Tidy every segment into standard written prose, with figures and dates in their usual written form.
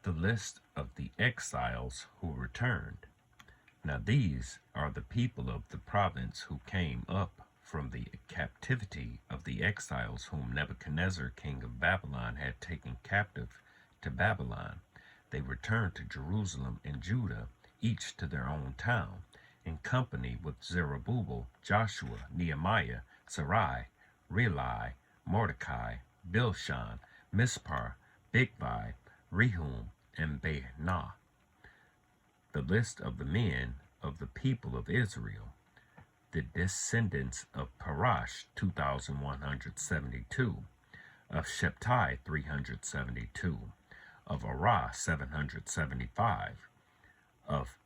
the list of the exiles who returned. Now these are the people of the province who came up from the captivity of the exiles whom Nebuchadnezzar king of Babylon had taken captive to Babylon. They returned to Jerusalem and Judah, each to their own town, in company with Zerubbabel, Joshua, Nehemiah, Sarai, Reelai, Mordecai, Bilshan, Mispar, Bigvai, Rehum, and Baanah. The list of the men of the people of Israel, the descendants of Parash, 2,172, of Sheptai, 372, of Arah, 775, of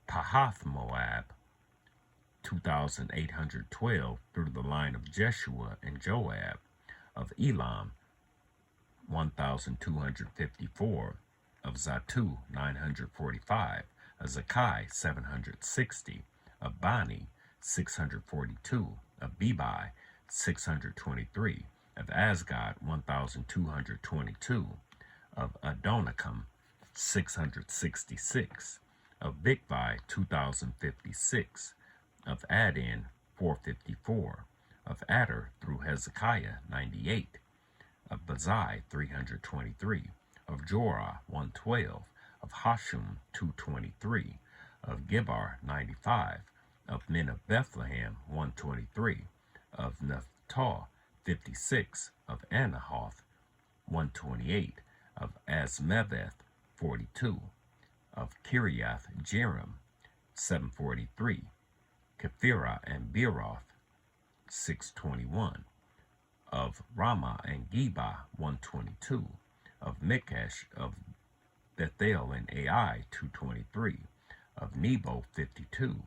Pahath Moab, 2,812 through the line of Jeshua and Joab, of Elam, 1,254, of Zatu, 945, of Zakai, 760, of Bani, 642, of Bebai, 623, of Asgad, 1,222, of Adonikam, 666, of Bigvai, 2,056, of Adin, 454, of Adar through Hezekiah, 98, of Bazai, 323, of Jorah, 112, of Hashum, 223, of Gibar, 95, of men of Bethlehem, 123, of Naphtah, 56, of Anahoth, 128, of Asmaveth, 42, of Kiriath Jearim, 743, Kephirah and Beeroth, 621, of Ramah and Geba, 122, of Mikesh, of Bethel and Ai, 223, of Nebo, 52,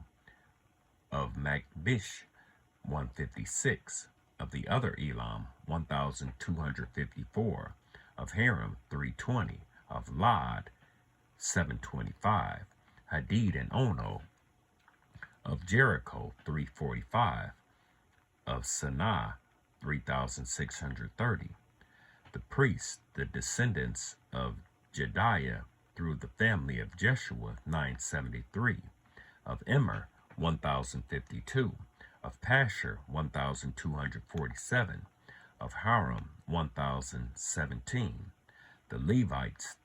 of Magbish, 156, of the other Elam, 1,254, of Haram, 320, of Lod, 725, Hadid and Ono, of Jericho, 345, of Sanaa, 3,630. The priests, the descendants of Jediah, through the family of Jeshua, 973, of Immer, 1,052, of Pashur, 1,247, of Haram, 1,017. The Levites,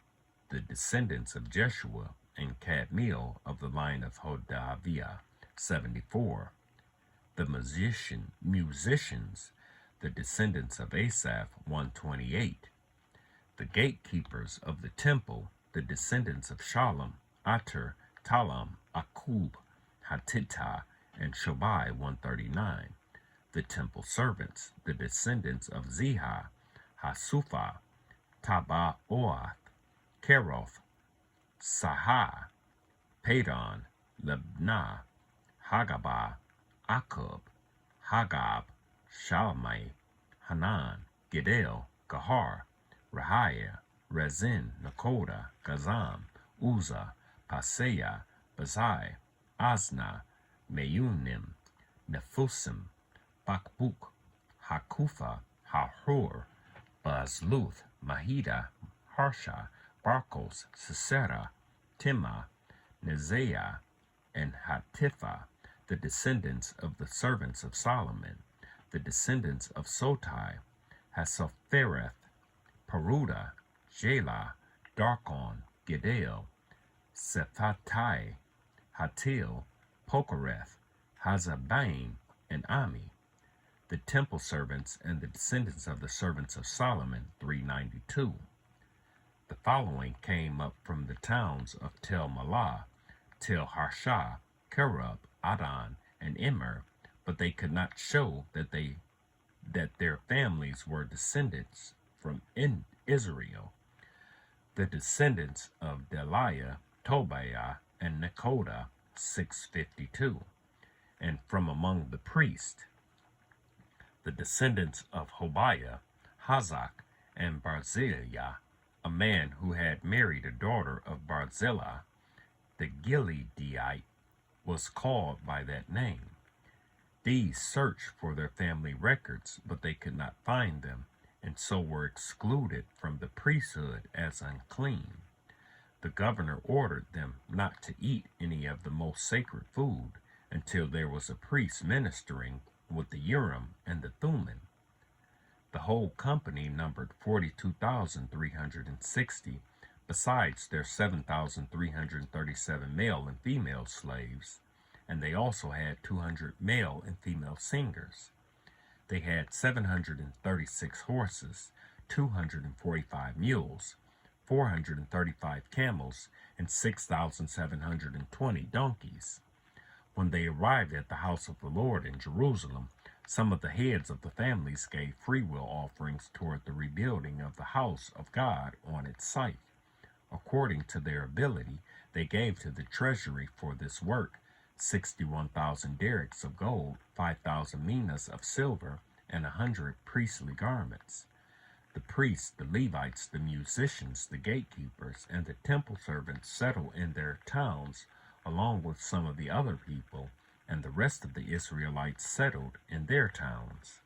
the descendants of Jeshua, and Kadmiel of the line of Hodaviah, 74. The musicians, the descendants of Asaph, 128. The gatekeepers of the temple, the descendants of Shalom, Ater, Talam, Akub, Hatita, and Shobai, 139. The temple servants, the descendants of Ziha, Hasufa, Tabaoth, Keroth, Sahah, Padon, Lebna, Hagabah, Akub, Hagab, Shalmai, Hanan, Gedel, Gahar, Rahiah, Rezin, Nakoda, Gazam, Uzzah, Paseah, Bazai, Asna, Meunim, Nephusim, Bakbuk, Hakufa, Hahur, Bazluth, Mahida, Harsha, Barkos, Sisera, Timah, Neziah, and Hatipha, the descendants of the servants of Solomon, the descendants of Sotai, Hasophereth, Peruda, Jalah, Darkon, Gedel, Sephatai, Hatil, Pokereth, Hazabaim, and Ami. The temple servants and the descendants of the servants of Solomon, 392. The following came up from the towns of Tel Malah, Tel Harsha, Kerub, Adon, and Immer, but they could not show that their families were descendants from Israel. The descendants of Deliah, Tobiah, and Nekoda, 652. And from among the priests, the descendants of Hobiah, Hazak, and Barzillai, a man who had married a daughter of Barzillai, the Gileadite, was called by that name. These searched for their family records, but they could not find them, and so were excluded from the priesthood as unclean. The governor ordered them not to eat any of the most sacred food until there was a priest ministering with the Urim and the Thummim. The whole company numbered 42,360, besides their 7,337 male and female slaves, and they also had 200 male and female singers. They had 736 horses, 245 mules, 435 camels, and 6,720 donkeys. When they arrived at the house of the Lord in Jerusalem, some of the heads of the families gave freewill offerings toward the rebuilding of the house of God on its site. According to their ability, they gave to the treasury for this work 61,000 derricks of gold, 5,000 minas of silver, and 100 priestly garments. The priests, the Levites, the musicians, the gatekeepers, and the temple servants settled in their towns, along with some of the other people, and the rest of the Israelites settled in their towns.